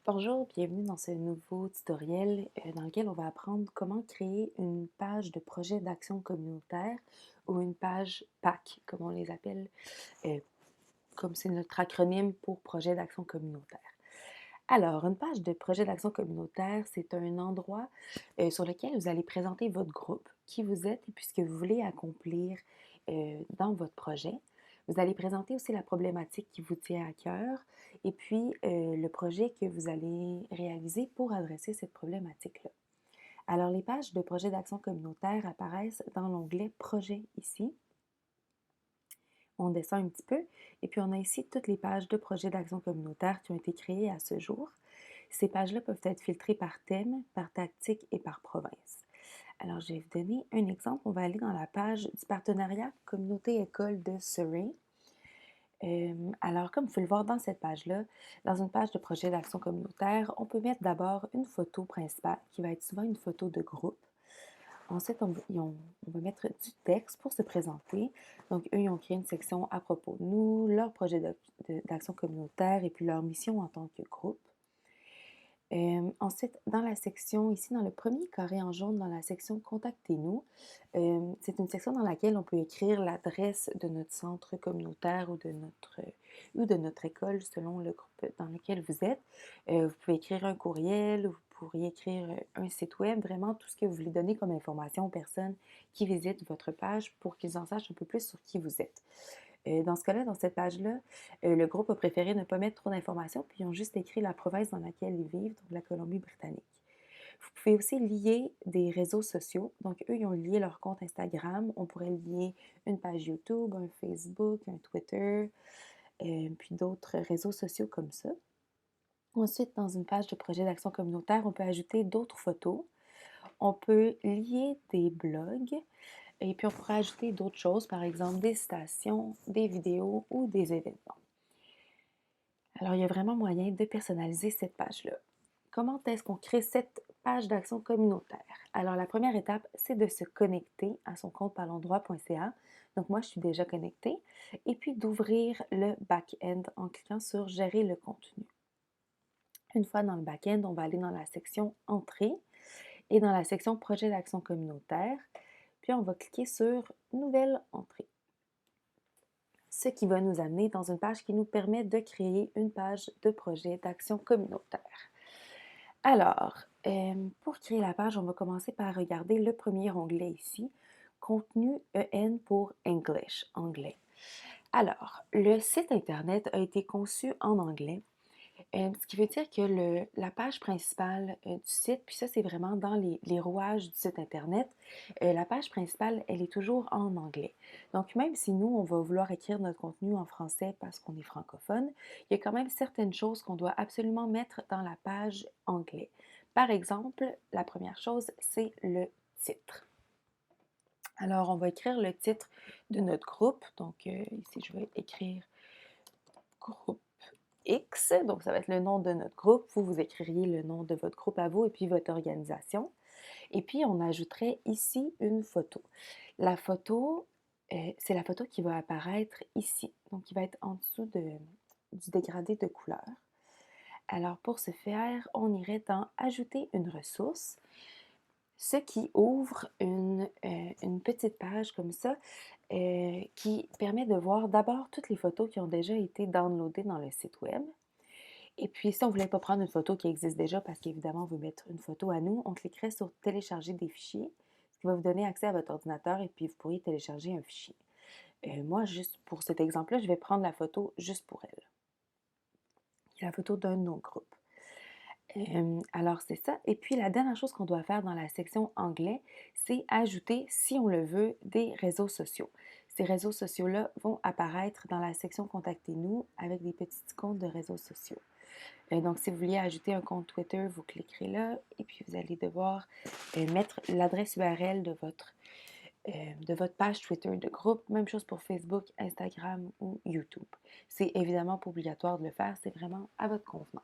Bonjour, bienvenue dans ce nouveau tutoriel dans lequel on va apprendre comment créer une page de projet d'action communautaire ou une page PAC, comme on les appelle, euh, comme c'est notre acronyme pour projet d'action communautaire. Alors, une page de projet d'action communautaire, c'est un endroit sur lequel vous allez présenter votre groupe, qui vous êtes et puis ce que vous voulez accomplir dans votre projet. Vous allez présenter aussi la problématique qui vous tient à cœur et puis le projet que vous allez réaliser pour adresser cette problématique-là. Alors, les pages de projet d'action communautaire apparaissent dans l'onglet Projet ici. On descend un petit peu et puis on a ici toutes les pages de projets d'action communautaire qui ont été créées à ce jour. Ces pages-là peuvent être filtrées par thème, par tactique et par province. Alors, je vais vous donner un exemple. On va aller dans la page du partenariat Communauté École de Surrey. Alors, comme vous pouvez le voir dans cette page-là, dans une page de projet d'action communautaire, on peut mettre d'abord une photo principale qui va être souvent une photo de groupe. Ensuite, on va mettre du texte pour se présenter. Donc, eux, ils ont créé une section à propos de nous, leur projet d'action communautaire et puis leur mission en tant que groupe. Ensuite, dans la section, ici, dans le premier carré en jaune, dans la section Contactez-nous, c'est une section dans laquelle on peut écrire l'adresse de notre centre communautaire ou de notre école selon le groupe dans lequel vous êtes. Vous pouvez écrire un courriel, vous pourriez écrire un site web, vraiment tout ce que vous voulez donner comme information aux personnes qui visitent votre page pour qu'ils en sachent un peu plus sur qui vous êtes. Dans ce cas-là, dans cette page-là, le groupe a préféré ne pas mettre trop d'informations, puis ils ont juste écrit la province dans laquelle ils vivent, donc la Colombie-Britannique. Vous pouvez aussi lier des réseaux sociaux. Donc, eux, ils ont lié leur compte Instagram. On pourrait lier une page YouTube, un Facebook, un Twitter, puis d'autres réseaux sociaux comme ça. Ensuite, dans une page de projet d'action communautaire, on peut ajouter d'autres photos. On peut lier des blogs. Et puis, on pourrait ajouter d'autres choses, par exemple des citations, des vidéos ou des événements. Alors, il y a vraiment moyen de personnaliser cette page-là. Comment est-ce qu'on crée cette page d'action communautaire? Alors, la première étape, c'est de se connecter à son compte parlondroit.ca. Donc, moi, je suis déjà connectée. Et puis, d'ouvrir le back-end en cliquant sur Gérer le contenu. Une fois dans le back-end, on va aller dans la section Entrée et dans la section Projet d'action communautaire. Puis, on va cliquer sur Nouvelle entrée. Ce qui va nous amener dans une page qui nous permet de créer une page de projet d'action communautaire. Alors, pour créer la page, on va commencer par regarder le premier onglet ici, Contenu EN pour English, anglais. Alors, le site Internet a été conçu en anglais, ce qui veut dire que la page principale du site, puis ça c'est vraiment dans les rouages du site Internet, la page principale, elle est toujours en anglais. Donc même si nous, on va vouloir écrire notre contenu en français parce qu'on est francophone, il y a quand même certaines choses qu'on doit absolument mettre dans la page anglais. Par exemple, la première chose, c'est le titre. Alors, on va écrire le titre de notre groupe. Donc, ici, je vais écrire groupe X, donc ça va être le nom de notre groupe. Vous écririez le nom de votre groupe à vous et puis votre organisation. Et puis, on ajouterait ici une photo. La photo, c'est la photo qui va apparaître ici, donc qui va être en dessous du dégradé de couleur. Alors, pour ce faire, on irait dans Ajouter une ressource, ce qui ouvre une petite page comme ça qui permet de voir d'abord toutes les photos qui ont déjà été downloadées dans le site web. Et puis, si on ne voulait pas prendre une photo qui existe déjà, parce qu'évidemment, on veut mettre une photo à nous, on cliquerait sur Télécharger des fichiers, ce qui va vous donner accès à votre ordinateur et puis vous pourriez télécharger un fichier. Moi, juste pour cet exemple-là, je vais prendre la photo juste pour elle. La photo d'un de nos groupes. Alors, c'est ça. Et puis, la dernière chose qu'on doit faire dans la section anglais, c'est ajouter, si on le veut, des réseaux sociaux. Ces réseaux sociaux-là vont apparaître dans la section Contactez-nous avec des petits icônes de réseaux sociaux. Donc, si vous vouliez ajouter un compte Twitter, vous cliquerez là et puis vous allez devoir mettre l'adresse URL de votre page Twitter de groupe. Même chose pour Facebook, Instagram ou YouTube. C'est évidemment pas obligatoire de le faire, c'est vraiment à votre convenance.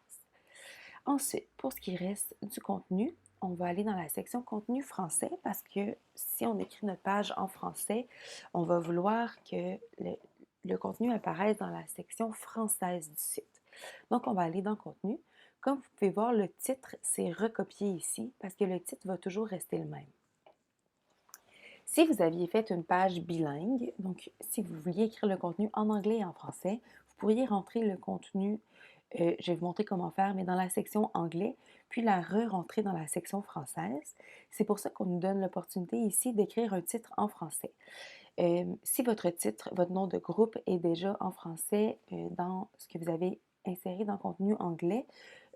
Ensuite, pour ce qui reste du contenu, on va aller dans la section contenu français parce que si on écrit notre page en français, on va vouloir que le contenu apparaisse dans la section française du site. Donc, on va aller dans contenu, Comme vous pouvez voir, le titre, c'est recopié ici parce que le titre va toujours rester le même. Si vous aviez fait une page bilingue, donc si vous vouliez écrire le contenu en anglais et en français, vous pourriez rentrer le contenu, je vais vous montrer comment faire, mais dans la section anglais, puis la re-rentrer dans la section française. C'est pour ça qu'on nous donne l'opportunité ici d'écrire un titre en français. Si votre titre, votre nom de groupe est déjà en français dans ce que vous avez inséré dans le contenu anglais,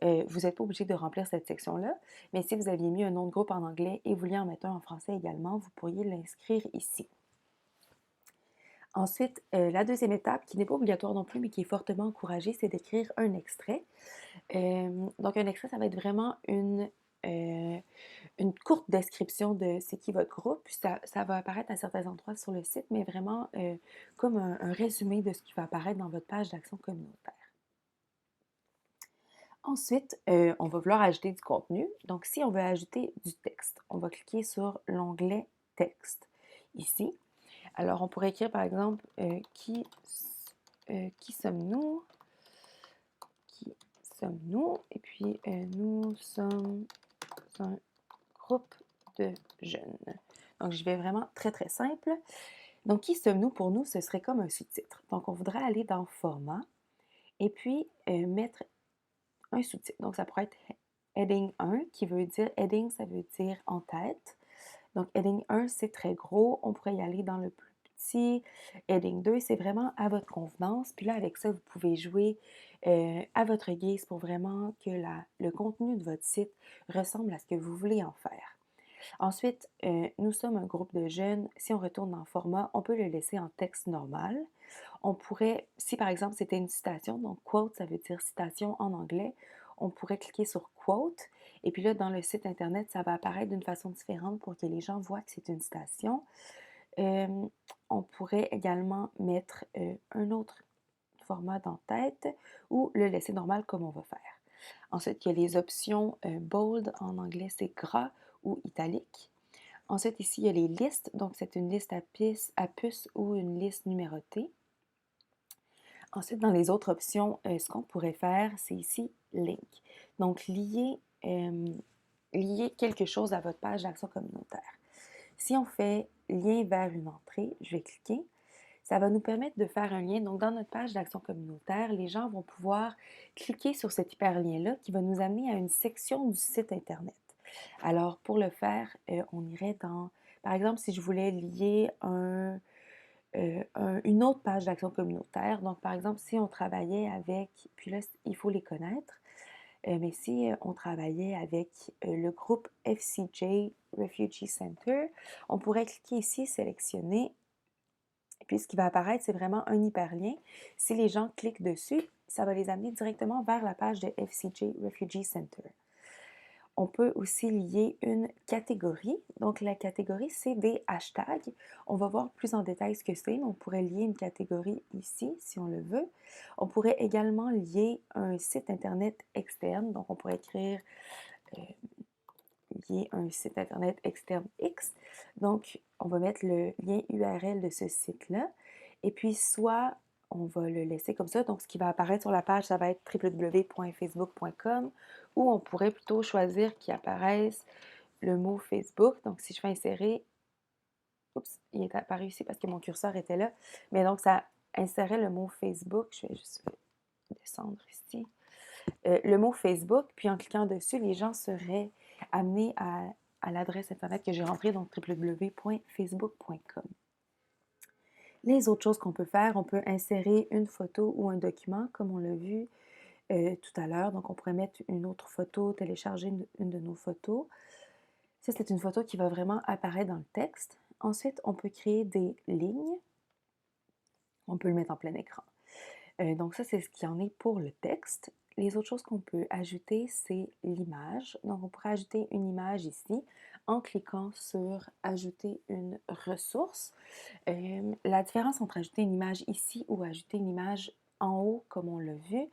vous n'êtes pas obligé de remplir cette section-là. Mais si vous aviez mis un nom de groupe en anglais et vous vouliez en mettre un en français également, vous pourriez l'inscrire ici. Ensuite, la deuxième étape, qui n'est pas obligatoire non plus, mais qui est fortement encouragée, c'est d'écrire un extrait. Donc, un extrait, ça va être vraiment une courte description de c'est qui votre groupe. Puis ça va apparaître à certains endroits sur le site, mais vraiment comme un résumé de ce qui va apparaître dans votre page d'action communautaire. Ensuite, on va vouloir ajouter du contenu. Donc, si on veut ajouter du texte, on va cliquer sur l'onglet Texte ici. Alors, on pourrait écrire par exemple qui sommes-nous? Qui sommes-nous? Et puis, nous sommes un groupe de jeunes. Donc, je vais vraiment très, très simple. Donc, qui sommes-nous? Pour nous, ce serait comme un sous-titre. Donc, on voudrait aller dans Format et puis mettre un sous-titre. Donc, ça pourrait être Heading 1 qui veut dire, Heading, ça veut dire en tête. Donc, Heading 1, c'est très gros. On pourrait y aller dans le plus petit. Heading 2, c'est vraiment à votre convenance. Puis là, avec ça, vous pouvez jouer à votre guise pour vraiment que le contenu de votre site ressemble à ce que vous voulez en faire. Ensuite, nous sommes un groupe de jeunes. Si on retourne dans le format, on peut le laisser en texte normal. On pourrait, si par exemple c'était une citation, donc quote, ça veut dire citation en anglais, on pourrait cliquer sur quote. Et puis là, dans le site Internet, ça va apparaître d'une façon différente pour que les gens voient que c'est une citation. On pourrait également mettre un autre format d'en-tête ou le laisser normal comme on va faire. Ensuite, il y a les options bold, en anglais c'est gras ou italique. Ensuite, ici, il y a les listes, donc c'est une liste à puce ou une liste numérotée. Ensuite, dans les autres options, ce qu'on pourrait faire, c'est ici link. Donc, lier quelque chose à votre page d'action communautaire. Si on fait lien vers une entrée, je vais cliquer. Ça va nous permettre de faire un lien. Donc, dans notre page d'action communautaire, les gens vont pouvoir cliquer sur cet hyperlien-là qui va nous amener à une section du site Internet. Alors, pour le faire, on irait dans, par exemple, si je voulais lier une autre page d'action communautaire. Donc, par exemple, si on travaillait avec, puis là, il faut les connaître, mais si on travaillait avec le groupe FCJ Refugee Center, on pourrait cliquer ici, sélectionner, et puis ce qui va apparaître, c'est vraiment un hyperlien. Si les gens cliquent dessus, ça va les amener directement vers la page de FCJ Refugee Center. On peut aussi lier une catégorie. Donc, la catégorie, c'est des hashtags. On va voir plus en détail ce que c'est, mais on pourrait lier une catégorie ici, si on le veut. On pourrait également lier un site Internet externe. Donc, on pourrait écrire lier un site Internet externe X. Donc, on va mettre le lien URL de ce site-là. Et puis, soit on va le laisser comme ça. Donc, ce qui va apparaître sur la page, ça va être www.facebook.com ou on pourrait plutôt choisir qu'il apparaisse le mot Facebook. Donc, si je fais insérer, oups, il est apparu ici parce que mon curseur était là. Mais donc, ça insérait le mot Facebook. Je vais juste descendre ici. Le mot Facebook, puis en cliquant dessus, les gens seraient amenés à l'adresse Internet que j'ai rentrée, donc www.facebook.com. Les autres choses qu'on peut faire, on peut insérer une photo ou un document, comme on l'a vu tout à l'heure. Donc, on pourrait mettre une autre photo, télécharger une de nos photos. Ça, c'est une photo qui va vraiment apparaître dans le texte. Ensuite, on peut créer des lignes. On peut le mettre en plein écran. Donc, ça, c'est ce qu'il y en est pour le texte. Les autres choses qu'on peut ajouter, c'est l'image. Donc, on pourrait ajouter une image ici en cliquant sur « Ajouter une ressource ». La différence entre ajouter une image ici ou ajouter une image en haut, comme on l'a vu,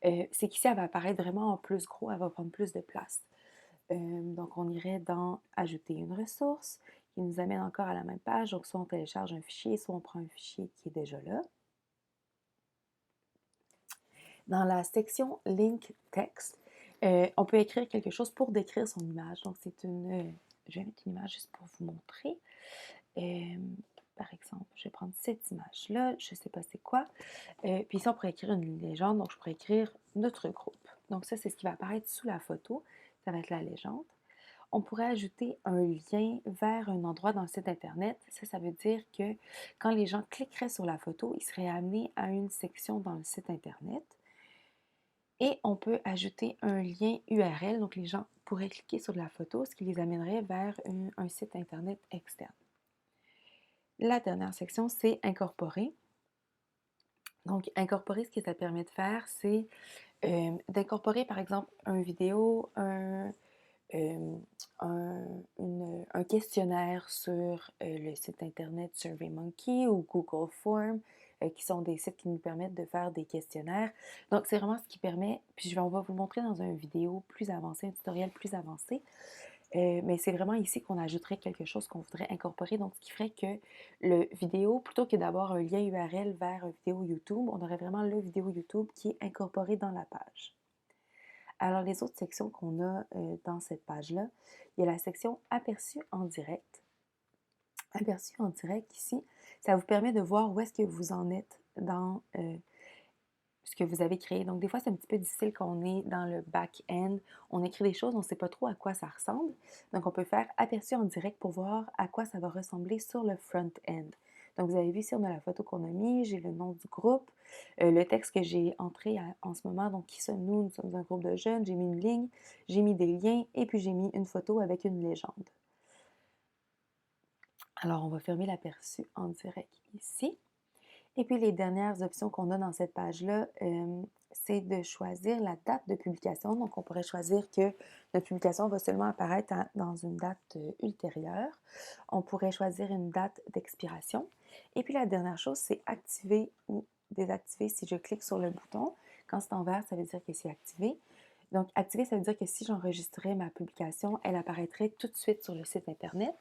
c'est qu'ici, elle va apparaître vraiment en plus gros, elle va prendre plus de place. Donc, on irait dans « Ajouter une ressource » qui nous amène encore à la même page. Donc, soit on télécharge un fichier, soit on prend un fichier qui est déjà là. Dans la section Link Text, On peut écrire quelque chose pour décrire son image. Donc, je vais mettre une image juste pour vous montrer. Par exemple, je vais prendre cette image-là, je ne sais pas c'est quoi. Puis ici, on pourrait écrire une légende, donc je pourrais écrire notre groupe. Donc ça, c'est ce qui va apparaître sous la photo. Ça va être la légende. On pourrait ajouter un lien vers un endroit dans le site Internet. Ça veut dire que quand les gens cliqueraient sur la photo, ils seraient amenés à une section dans le site Internet. Et on peut ajouter un lien URL, donc les gens pourraient cliquer sur la photo, ce qui les amènerait vers un site Internet externe. La dernière section, c'est incorporer. Donc, incorporer, ce que ça permet de faire, c'est d'incorporer, par exemple, une vidéo, euh, un questionnaire sur le site Internet SurveyMonkey ou Google Form, qui sont des sites qui nous permettent de faire des questionnaires. Donc, c'est vraiment ce qui permet, puis on va vous le montrer dans une vidéo plus avancée, un tutoriel plus avancé, mais c'est vraiment ici qu'on ajouterait quelque chose qu'on voudrait incorporer. Donc, ce qui ferait que le vidéo, plutôt que d'avoir un lien URL vers une vidéo YouTube, on aurait vraiment le vidéo YouTube qui est incorporé dans la page. Alors, les autres sections qu'on a dans cette page-là, il y a la section Aperçu en direct. Aperçu en direct, ici, ça vous permet de voir où est-ce que vous en êtes dans ce que vous avez créé. Donc, des fois, c'est un petit peu difficile quand on est dans le back-end. On écrit des choses, on ne sait pas trop à quoi ça ressemble. Donc, on peut faire aperçu en direct pour voir à quoi ça va ressembler sur le front-end. Donc, vous avez vu ici, on a la photo qu'on a mise, j'ai le nom du groupe, le texte que j'ai entré en ce moment. Donc, qui sommes nous? Nous sommes un groupe de jeunes. J'ai mis une ligne, j'ai mis des liens et puis j'ai mis une photo avec une légende. Alors, on va fermer l'aperçu en direct ici. Et puis, les dernières options qu'on a dans cette page-là, c'est de choisir la date de publication. Donc, on pourrait choisir que notre publication va seulement apparaître dans une date ultérieure. On pourrait choisir une date d'expiration. Et puis, la dernière chose, c'est activer ou désactiver. Si je clique sur le bouton, quand c'est en vert, ça veut dire que c'est activé. Donc, activer, ça veut dire que si j'enregistrais ma publication, elle apparaîtrait tout de suite sur le site Internet.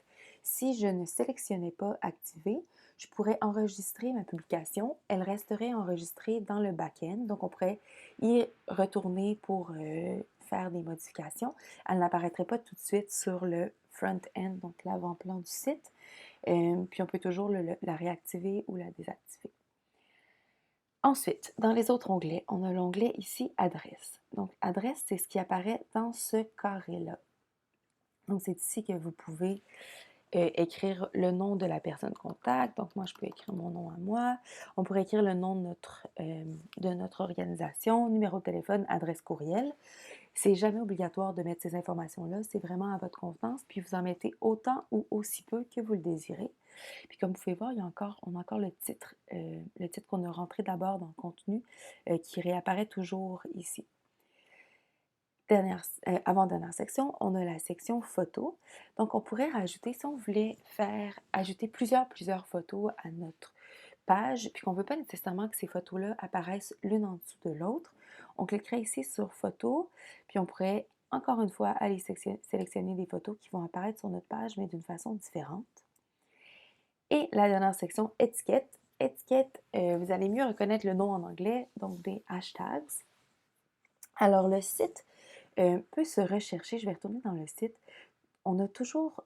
Si je ne sélectionnais pas activer, je pourrais enregistrer ma publication. Elle resterait enregistrée dans le back-end. Donc, on pourrait y retourner pour faire des modifications. Elle n'apparaîtrait pas tout de suite sur le front-end, donc l'avant-plan du site. Puis, on peut toujours la réactiver ou la désactiver. Ensuite, dans les autres onglets, on a l'onglet ici Adresse. Donc, Adresse, c'est ce qui apparaît dans ce carré-là. Donc, c'est ici que vous pouvez écrire le nom de la personne contact. Donc, moi, je peux écrire mon nom à moi. On pourrait écrire le nom de notre organisation, numéro de téléphone, adresse courriel. C'est jamais obligatoire de mettre ces informations-là. C'est vraiment à votre convenance. Puis, vous en mettez autant ou aussi peu que vous le désirez. Puis, comme vous pouvez voir, on a encore le titre qu'on a rentré d'abord dans le contenu qui réapparaît toujours ici. Avant-dernière section, on a la section photos. Donc, on pourrait rajouter, si on voulait ajouter plusieurs photos à notre page, puis qu'on ne veut pas nécessairement que ces photos-là apparaissent l'une en dessous de l'autre, on cliquerait ici sur photos, puis on pourrait encore une fois aller sélectionner des photos qui vont apparaître sur notre page, mais d'une façon différente. Et la dernière section, étiquette. Étiquette, vous allez mieux reconnaître le nom en anglais, donc des hashtags. Alors, le site peut se rechercher. Je vais retourner dans le site. On a toujours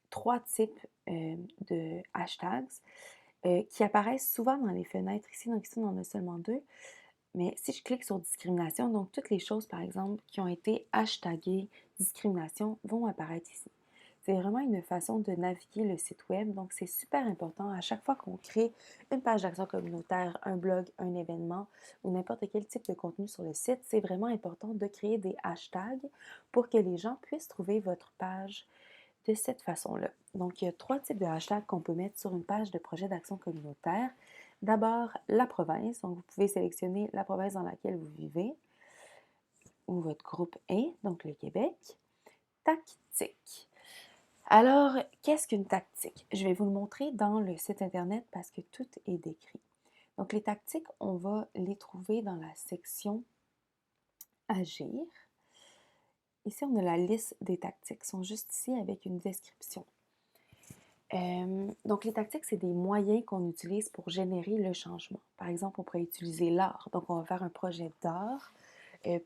3 types de hashtags qui apparaissent souvent dans les fenêtres ici. Donc, ici, on en a seulement 2. Mais si je clique sur discrimination, donc toutes les choses, par exemple, qui ont été hashtaguées discrimination vont apparaître ici. C'est vraiment une façon de naviguer le site web. Donc, c'est super important à chaque fois qu'on crée une page d'action communautaire, un blog, un événement ou n'importe quel type de contenu sur le site, c'est vraiment important de créer des hashtags pour que les gens puissent trouver votre page de cette façon-là. Donc, il y a 3 types de hashtags qu'on peut mettre sur une page de projet d'action communautaire. D'abord, la province. Donc, vous pouvez sélectionner la province dans laquelle vous vivez ou votre groupe est, donc le Québec. Tactique. Alors, qu'est-ce qu'une tactique? Je vais vous le montrer dans le site Internet parce que tout est décrit. Donc, les tactiques, on va les trouver dans la section Agir. Ici, on a la liste des tactiques. Ils sont juste ici avec une description. Donc, les tactiques, c'est des moyens qu'on utilise pour générer le changement. Par exemple, on pourrait utiliser l'art. Donc, on va faire un projet d'art.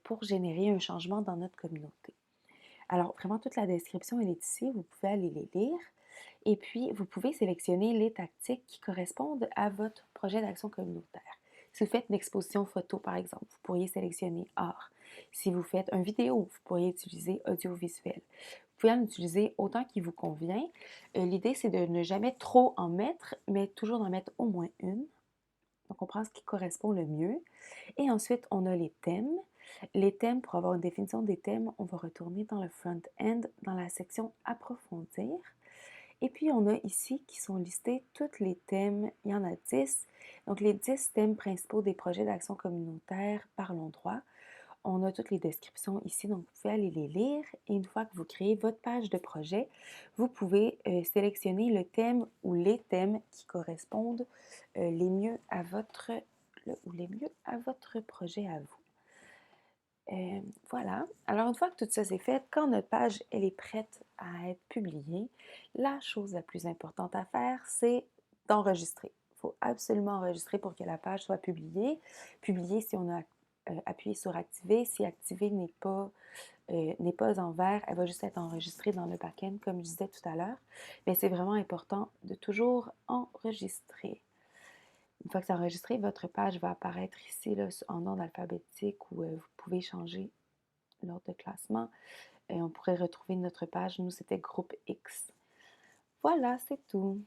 pour générer un changement dans notre communauté. Alors, vraiment, toute la description, elle est ici. Vous pouvez aller les lire. Et puis, vous pouvez sélectionner les tactiques qui correspondent à votre projet d'action communautaire. Si vous faites une exposition photo, par exemple, vous pourriez sélectionner art. Si vous faites une vidéo, vous pourriez utiliser audiovisuel. Vous pouvez en utiliser autant qu'il vous convient. L'idée, c'est de ne jamais trop en mettre, mais toujours d'en mettre au moins une. Donc, on prend ce qui correspond le mieux. Et ensuite, on a les thèmes. Les thèmes, pour avoir une définition des thèmes, on va retourner dans le front-end, dans la section Approfondir. Et puis, on a ici qui sont listés tous les thèmes. Il y en a 10. Donc, les 10 thèmes principaux des projets d'action communautaire par l'endroit. On a toutes les descriptions ici, donc vous pouvez aller les lire. Et une fois que vous créez votre page de projet, vous pouvez sélectionner le thème ou les thèmes qui correspondent les mieux à votre, ou les mieux à votre projet à vous. Voilà. Alors, une fois que tout ça c'est fait, quand notre page elle est prête à être publiée, la chose la plus importante à faire, c'est d'enregistrer. Il faut absolument enregistrer pour que la page soit publiée. Publier si on a appuyé sur activer. Si activer n'est pas en vert, elle va juste être enregistrée dans le back-end, comme je disais tout à l'heure. Mais c'est vraiment important de toujours enregistrer. Une fois que c'est enregistré, votre page va apparaître ici là, en ordre alphabétique où vous pouvez changer l'ordre de classement. On pourrait retrouver notre page. Nous, c'était groupe X. Voilà, c'est tout.